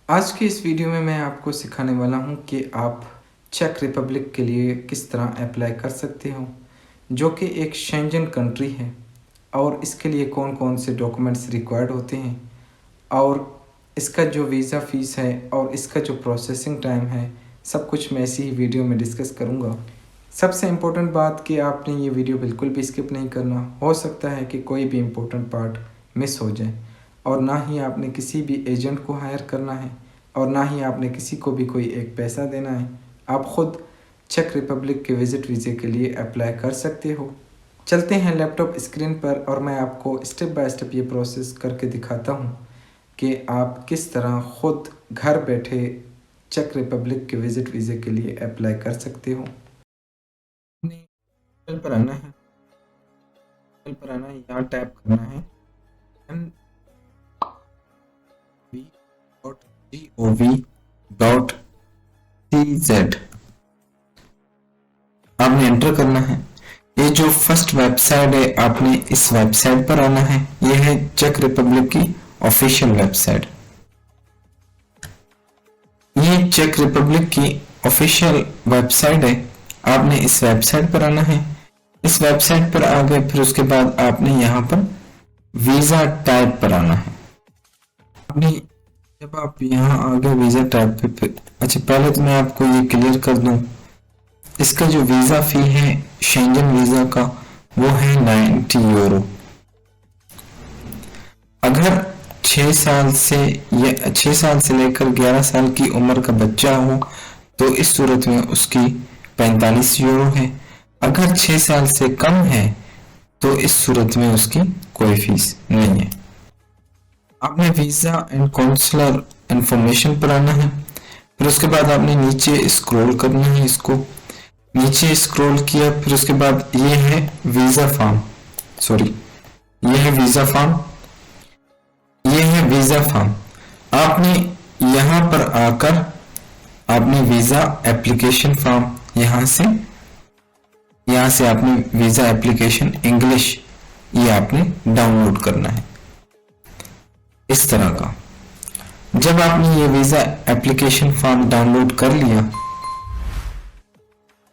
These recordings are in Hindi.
आज की इस वीडियो में मैं आपको सिखाने वाला हूं कि आप चेक रिपब्लिक के लिए किस तरह अप्लाई कर सकते हो, जो कि एक शेंजन कंट्री है, और इसके लिए कौन कौन से डॉक्यूमेंट्स रिक्वायर्ड होते हैं और इसका जो वीज़ा फ़ीस है और इसका जो प्रोसेसिंग टाइम है, सब कुछ मैं इसी वीडियो में डिस्कस करूंगा। सबसे इम्पोर्टेंट बात कि आपने ये वीडियो बिल्कुल भी स्किप नहीं करना। हो सकता है कि कोई भी इम्पोर्टेंट पार्ट मिस हो जाए, और ना ही आपने किसी भी एजेंट को हायर करना है और ना ही आपने किसी को भी कोई एक पैसा देना है। आप ख़ुद चेक रिपब्लिक के विज़िट वीज़े के लिए अप्लाई कर सकते हो। चलते हैं लैपटॉप स्क्रीन पर और मैं आपको स्टेप बाय स्टेप ये प्रोसेस करके दिखाता हूँ कि आप किस तरह ख़ुद घर बैठे चेक रिपब्लिक के विज़िट वीज़े के लिए अप्लाई कर सकते हो। पर आना है, यहाँ टैप करना है nv.gov.cz। आपने एंटर करना है। ये जो फर्स्ट वेबसाइट है, आपने इस वेबसाइट पर आना है। ये है चेक रिपब्लिक की ऑफिशियल वेबसाइट। ये चेक रिपब्लिक की ऑफिशियल वेबसाइट है। आपने इस वेबसाइट पर आना है। इस वेबसाइट पर आ गए, फिर उसके बाद आपने यहाँ पर वीज़ा टाइप पर आना है। आपने जब आप यहाँ आ गए वीज़ा टाइप पे, अच्छा पहले तो मैं आपको ये क्लियर कर दूं, इसका जो वीज़ा फ़ी है शेंजन वीज़ा का वो है 90 यूरो। अगर 6 साल से लेकर 11 साल की उम्र का बच्चा हो तो इस सूरत में उसकी 45 यूरो है। अगर 6 साल से कम है तो इस सूरत में उसकी कोई फीस नहीं है। आपने वीज़ा एंड काउंसलर इंफॉर्मेशन पर आना है। फिर उसके बाद आपने नीचे स्क्रॉल करना है। इसको नीचे स्क्रॉल किया, फिर उसके बाद ये है वीज़ा फॉर्म, ये है वीज़ा फॉर्म। आपने यहाँ पर आकर आपने वीज़ा एप्लीकेशन फॉर्म यहाँ से आपने वीज़ा एप्लीकेशन इंग्लिश ये आपने डाउनलोड करना है इस तरह का। जब आपने ये वीज़ा एप्लीकेशन फॉर्म डाउनलोड कर लिया,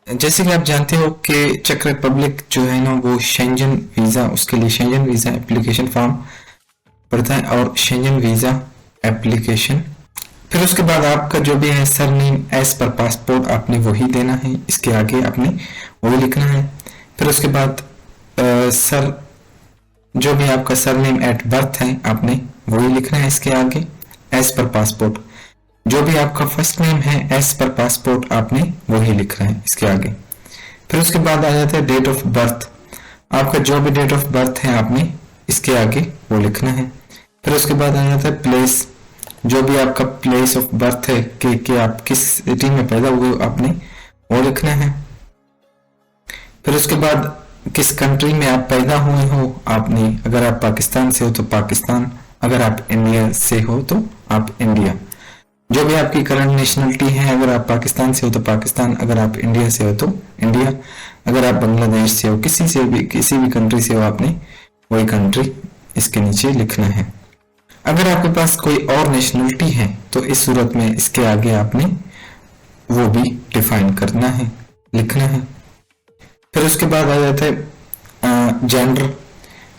जैसे कि आप जानते हो कि चेक रिपब्लिक जो है ना वो शेंजन वीज़ा, उसके लिए शेंजन वीज़ा एप्लीकेशन फॉर्म पड़ता है और शेंजन वीज़ा एप्लीकेशन। फिर उसके बाद आपका जो भी है सरनेम एज पर पासपोर्ट आपने वही देना है, इसके आगे आपने वही लिखना है। फिर उसके बाद जो भी आपका सरनेम एट बर्थ है आपने वही लिखना है इसके आगे एज पर पासपोर्ट। जो भी आपका फर्स्ट नेम है एज पर पासपोर्ट आपने वही लिखना है इसके आगे। फिर उसके बाद आ जाता है डेट ऑफ बर्थ। आपका जो भी डेट ऑफ बर्थ है आपने इसके आगे वो लिखना है। फिर उसके बाद आ जाता है प्लेस, जो भी आपका प्लेस ऑफ बर्थ है कि आप किस सिटी में पैदा हुए आपने वो लिखना है। फिर उसके बाद किस कंट्री में आप पैदा हुए हो आपने, अगर आप पाकिस्तान से हो तो पाकिस्तान, अगर आप इंडिया से हो तो आप इंडिया। जो भी आपकी करंट नेशनलिटी है, अगर आप पाकिस्तान से हो तो पाकिस्तान, अगर आप इंडिया से हो तो इंडिया, अगर आप बांग्लादेश से हो किसी भी कंट्री से हो आपने वही कंट्री इसके नीचे लिखना है। अगर आपके पास कोई और नेशनलिटी है तो इस सूरत में इसके आगे आपने वो भी डिफाइन करना है, लिखना है। फिर उसके बाद आ जाता है जेंडर।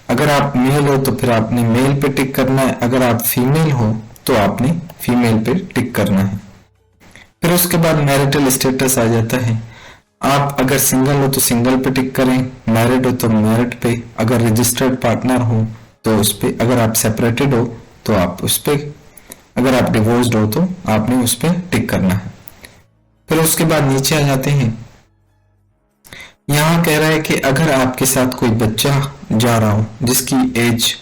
अगर आप मेल हो तो फिर आपने मेल पे टिक करना है, अगर आप फीमेल हो तो आपने फीमेल पे टिक करना है। फिर उसके बाद मैरिटल स्टेटस आ जाता है। आप अगर सिंगल हो तो सिंगल पे टिक करें, मैरिड हो तो मैरिड पे, अगर रजिस्टर्ड पार्टनर हो तो उस पे, अगर आप सेपरेटेड हो तो आप उस पे, अगर आप डिवोर्स्ड हो तो आपने उस पे टिक करना है। फिर उसके बाद नीचे आ जाते हैं। यहाँ कह रहा है कि अगर आपके साथ कोई बच्चा जा रहा हो जिसकी एज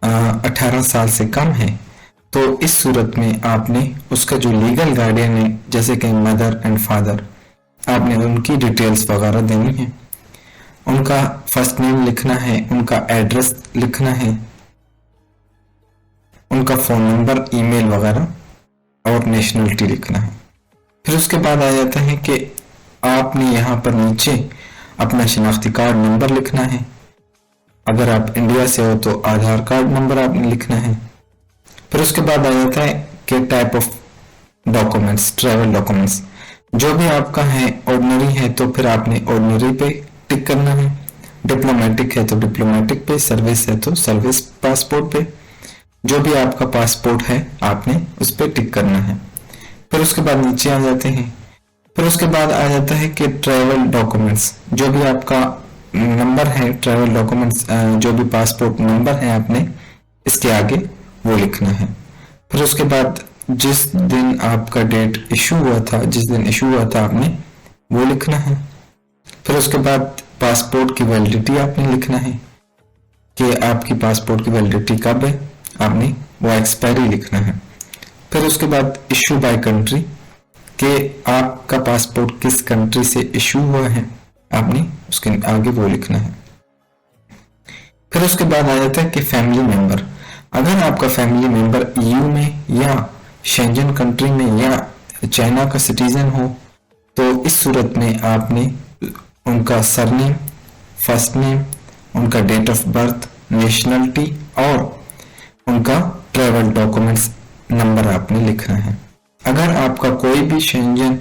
18 साल से कम है तो इस सूरत में आपने उसका जो लीगल गार्डियन है, जैसे कि मदर एंड फादर, आपने उनकी डिटेल्स वगैरह देनी है। उनका फर्स्ट नेम लिखना है, उनका एड्रेस लिखना है, उनका फ़ोन नंबर, ईमेल वगैरह और नेशनलिटी लिखना है। फिर उसके बाद आ जाता है कि आपने यहाँ पर नीचे अपना शिनाख्ती कार्ड नंबर लिखना है। अगर आप इंडिया से हो तो आधार कार्ड नंबर आपने लिखना है। फिर उसके बाद आ जाता है कि type of documents, travel documents जो भी आपका है, ऑर्डिनरी है तो फिर आपने ऑर्डिनरी पे टिक करना है, डिप्लोमेटिक है तो डिप्लोमेटिक पे, सर्विस है तो सर्विस पासपोर्ट पे, जो भी आपका पासपोर्ट है आपने उस पर टिक करना है। फिर उसके बाद नीचे आ जाते हैं। फिर उसके बाद आ जाता है कि ट्रैवल डॉक्यूमेंट्स, जो भी आपका नंबर है, ट्रैवल डॉक्यूमेंट्स जो भी पासपोर्ट नंबर है आपने इसके आगे वो लिखना है। फिर उसके बाद जिस दिन आपका डेट इशू हुआ था, जिस दिन इशू हुआ था आपने वो लिखना है। फिर उसके बाद पासपोर्ट की वैलिडिटी आपने लिखना है कि आपकी पासपोर्ट की वैलिडिटी कब है, आपने वो एक्सपायरी लिखना है। फिर उसके बाद इशू बाय कंट्री कि आपका पासपोर्ट किस कंट्री से इशू हुआ है, आपने उसके आगे वो लिखना है। फिर उसके बाद आ जाता है कि फैमिली मेंबर, अगर आपका फैमिली मेंबर ईयू में या शेंजन कंट्री में या चाइना का सिटीजन हो तो इस सूरत में आपने उनका सरनेम, फर्स्ट नेम, उनका डेट ऑफ बर्थ, नेशनलिटी और उनका ट्रैवल डॉक्यूमेंट्स नंबर आपने लिखना है। अगर आपका कोई भी शेंजन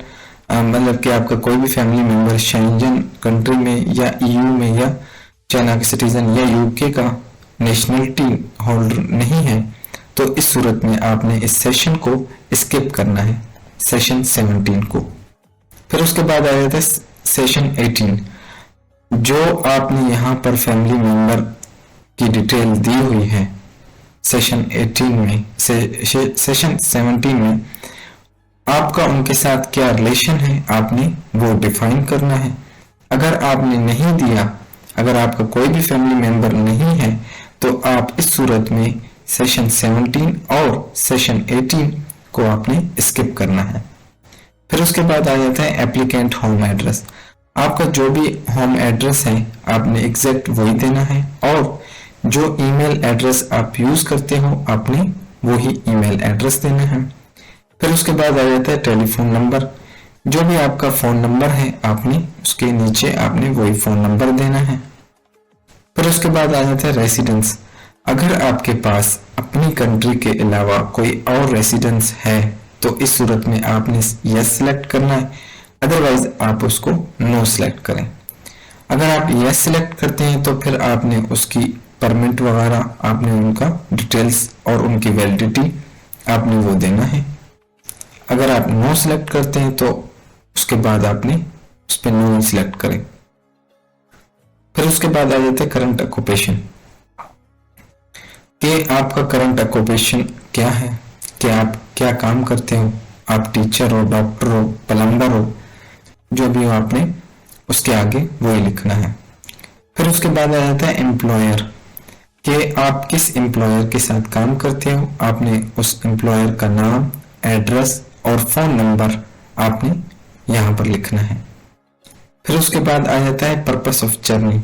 मतलब कि आपका कोई भी फैमिली मेंबर शेंजन कंट्री में या ईयू में या चाइना के सिटीजन या यूके का नेशनलिटी होल्डर नहीं है तो इस सूरत में आपने इस सेशन को स्किप करना है, सेशन 17 को। फिर उसके बाद आ जाता है सेशन 18, जो आपने यहाँ पर फैमिली मेंबर की डिटेल दी हुई है सेशन 18 में, सेशन 17 में आपका उनके साथ क्या रिलेशन है आपने वो डिफाइन करना है। अगर आपने नहीं दिया, अगर आपका कोई भी फैमिली मेंबर नहीं है तो आप इस सूरत में सेशन 17 और सेशन 18 को आपने स्किप करना है। फिर उसके बाद आ जाता है एप्लीकेंट होम एड्रेस, आपका जो भी होम एड्रेस है आपने एग्जैक्ट वही देना है और जो ईमेल एड्रेस आप यूज करते हो आपने वही ईमेल एड्रेस देना है। फिर उसके बाद आ जाता है टेलीफोन नंबर, जो भी आपका फोन नंबर है आपने उसके नीचे आपने वही फोन नंबर देना है। फिर उसके बाद आ जाता है रेसिडेंस, अगर आपके पास अपनी कंट्री के अलावा कोई और रेसिडेंस है तो इस सूरत में आपने यस सिलेक्ट करना है, अदरवाइज आप उसको नो सिलेक्ट करें। अगर आप यस सिलेक्ट करते हैं तो फिर आपने उसकी परमिट वगैरह आपने उनका डिटेल्स और उनकी वैलिडिटी आपने वो देना है। अगर आप नो सिलेक्ट करते हैं तो उसके बाद आपने उस पर नो सिलेक्ट करें। फिर उसके बाद आ जाता है करंट ऑक्यूपेशन, कि आपका करंट ऑक्यूपेशन क्या है, कि आप क्या काम करते हो, आप टीचर हो, डॉक्टर हो, प्लम्बर हो, जो भी हो आपने उसके आगे वही लिखना है। फिर उसके बाद आ जाता है एम्प्लॉयर, कि आप किस एम्प्लॉयर के साथ काम करते हो, आपने उस एम्प्लॉयर का नाम, एड्रेस और फोन नंबर आपने यहाँ पर लिखना है। फिर उसके बाद आ जाता है पर्पस ऑफ जर्नी,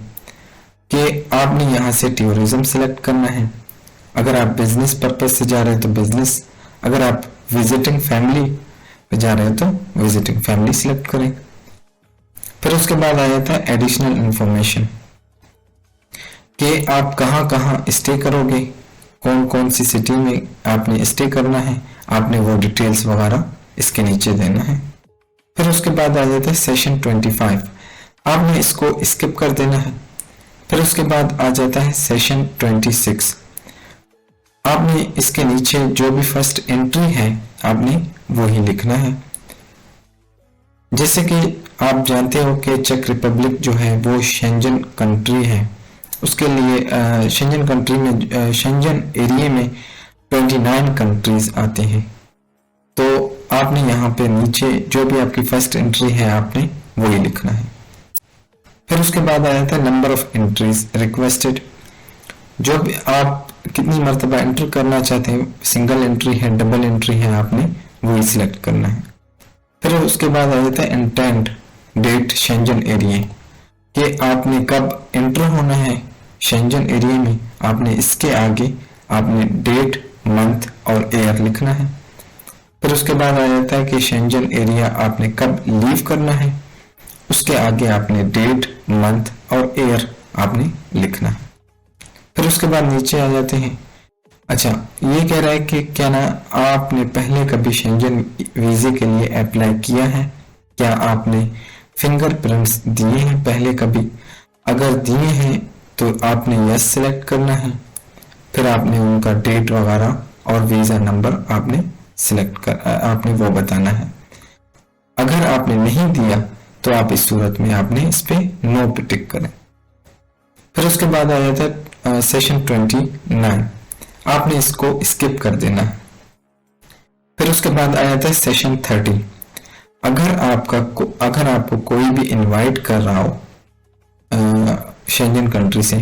कि आपने यहाँ से टूरिज्म सेलेक्ट करना है, अगर आप बिजनेस पर्पस से जा रहे हो तो बिजनेस, अगर आप विजिटिंग फैमिली पे जा रहे हो तो विजिटिंग फैमिली सिलेक्ट करें। फिर उसके बाद आ जाता है एडिशनल इंफॉर्मेशन, कि आप कहाँ कहाँ स्टे करोगे, कौन कौन सी सिटी में आपने स्टे करना है, आपने वो डिटेल्स वगैरह इसके नीचे देना है। फिर उसके बाद आ जाता है सेशन 25, आपने इसको स्किप कर देना है। फिर उसके बाद आ जाता है सेशन 26, आपने इसके नीचे जो भी फर्स्ट एंट्री है आपने वही लिखना है। जैसे कि आप जानते हो कि चेक रिपब्लिक जो है वो शेंजन कंट्री है, उसके लिए शेंजन कंट्री में शेंजन एरिया में 29 कंट्रीज आते हैं, तो आपने यहाँ पे नीचे जो भी आपकी फर्स्ट एंट्री है आपने वही लिखना है। फिर उसके बाद आ जाता है नंबर ऑफ एंट्रीज रिक्वेस्टेड, जो भी आप कितनी मरतबा एंटर करना चाहते हैं, सिंगल एंट्री है, डबल एंट्री है, आपने वही सिलेक्ट करना है। फिर उसके बाद आ जाता है इंटेंट डेट शेंजन एरिया, कि आपने कब एंटर होना है शेंजन एरिया में, आपने इसके आगे आपने डेट, मंथ और ईयर लिखना है। फिर उसके बाद आ जाता है कि शेंजन एरिया आपने कब लीव करना है, उसके आगे आपने डेट, मंथ और ईयर आपने लिखना है। फिर उसके बाद नीचे आ जाते हैं अच्छा, ये कह रहा है कि क्या ना आपने पहले कभी शेंजन वीज़े के लिए अप्लाई किया है? क्या आपने फिंगरप्रिंट्स दिए हैं पहले कभी? अगर दिए हैं तो आपने यस सिलेक्ट करना है, फिर आपने उनका डेट वगैरह और वीज़ा नंबर आपने आपने वो बताना है। अगर आपने नहीं दिया तो आप इस सूरत में आपने इस पे नो पे टिक करें। फिर उसके बाद आ जाता है सेशन 29, आपने इसको स्किप कर देना है। फिर उसके बाद आ जाता है सेशन 30, अगर आपको कोई भी इनवाइट कर रहा हो शेंजन कंट्री से,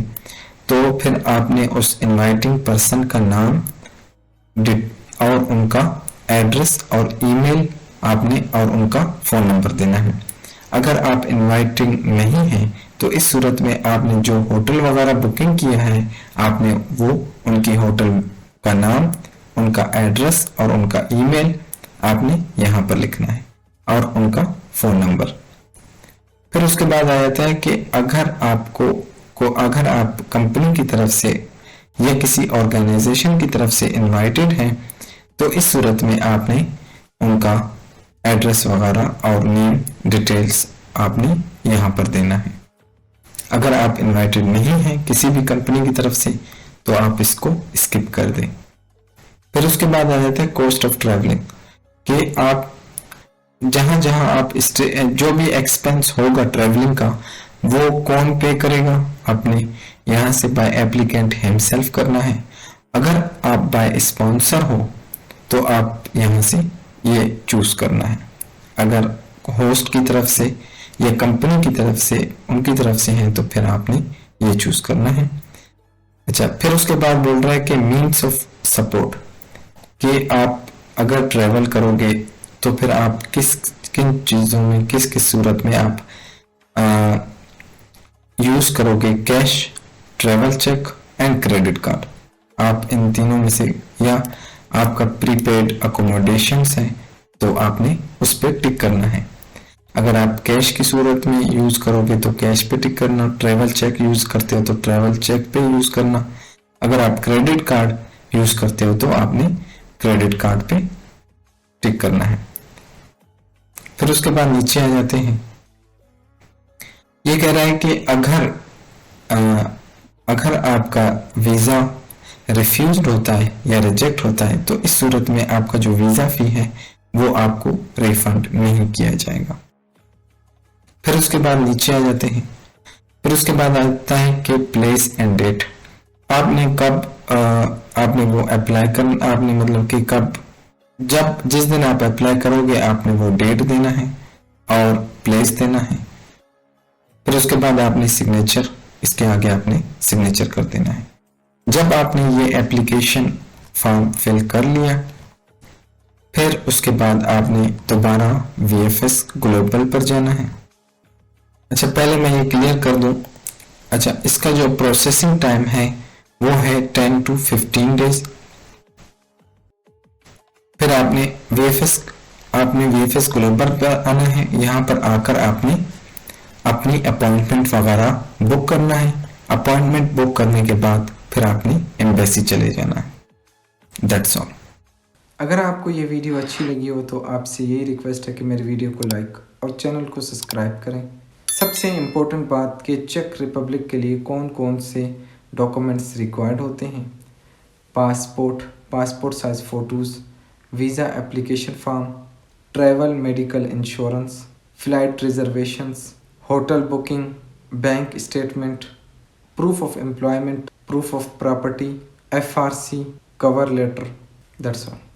तो फिर आपने उस इनवाइटिंग पर्सन का नाम और उनका एड्रेस और ईमेल आपने और उनका फ़ोन नंबर देना है। अगर आप इनवाइटिंग नहीं हैं तो इस सूरत में आपने जो होटल वगैरह बुकिंग किया है आपने वो उनकी होटल का नाम, उनका एड्रेस और उनका ईमेल आपने यहाँ पर लिखना है और उनका फ़ोन नंबर। फिर उसके बाद आ जाता है कि अगर आप कंपनी की तरफ से या किसी ऑर्गेनाइजेशन की तरफ से इनवाइटेड हैं तो इस सूरत में आपने उनका एड्रेस वगैरह और नेम डिटेल्स आपने यहाँ पर देना है। अगर आप इनवाइटेड नहीं हैं किसी भी कंपनी की तरफ से तो आप इसको स्किप कर दें। फिर उसके बाद आ जाता है कॉस्ट ऑफ ट्रैवलिंग, कि आप जहां जहां आप जो भी एक्सपेंस होगा ट्रैवलिंग का वो कौन पे करेगा, आपने यहाँ से बाय एप्लीकेंट हिमसेल्फ करना है। अगर आप बाय स्पॉन्सर हो तो आप यहाँ से ये चूज करना है। अगर होस्ट की तरफ से या कंपनी की तरफ से उनकी तरफ से हैं तो फिर आपने ये चूज करना है। अच्छा, फिर उसके बाद बोल रहा है कि मीन्स ऑफ सपोर्ट, कि आप अगर ट्रैवल करोगे तो फिर आप किन चीज़ों में किस सूरत में आप यूज़ करोगे, cash, travel cheque and credit card. आप इन तीनों में से, या आपका प्रीपेड अकोमोडेशंस है तो आपने उस पर टिक करना है। अगर आप कैश की सूरत में यूज़ करोगे तो कैश पे टिक करना, ट्रैवल चेक यूज़ करते हो तो ट्रैवल चेक पे यूज़ करना, अगर आप क्रेडिट कार्ड यूज़ करते हो तो आपने क्रेडिट कार्ड पे टिक करना है। फिर उसके बाद नीचे आ जाते हैं, ये कह रहा है कि अगर आपका वीज़ा रिफ्यूज होता है या रिजेक्ट होता है तो इस सूरत में आपका जो वीज़ा फी है वो आपको रिफंड नहीं किया जाएगा। फिर उसके बाद नीचे आ जाते हैं, फिर उसके बाद आता है कि प्लेस एंड डेट, आपने कब आपने वो अप्लाई कर आपने मतलब कि कब जिस दिन आप अप्लाई करोगे आपने वो डेट देना है और प्लेस देना है। फिर उसके बाद आपने सिग्नेचर, इसके आगे आपने सिग्नेचर कर देना है। जब आपने ये एप्लीकेशन फॉर्म फिल कर लिया फिर उसके बाद आपने दोबारा VFS ग्लोबल पर जाना है। अच्छा, पहले मैं ये क्लियर कर दूं, अच्छा इसका जो प्रोसेसिंग टाइम है वो है 10 to 15 डेज। फिर आपने VFS ग्लोबल पर आना है। यहाँ पर आकर आपने अपनी अपॉइंटमेंट वगैरह बुक करना है। अपॉइंटमेंट बुक करने के बाद फिर आपने एम्बेसी चले जाना है। That's all. अगर आपको ये वीडियो अच्छी लगी हो तो आपसे यही रिक्वेस्ट है कि मेरे वीडियो को लाइक और चैनल को सब्सक्राइब करें। सबसे इम्पोर्टेंट बात कि चेक रिपब्लिक के लिए कौन कौन से डॉक्यूमेंट्स रिक्वायर्ड होते हैं: passport size photos, visa application form, travel medical insurance, flight reservations, hotel booking, bank statement, proof of employment, proof of property, FRC, cover letter. That's all.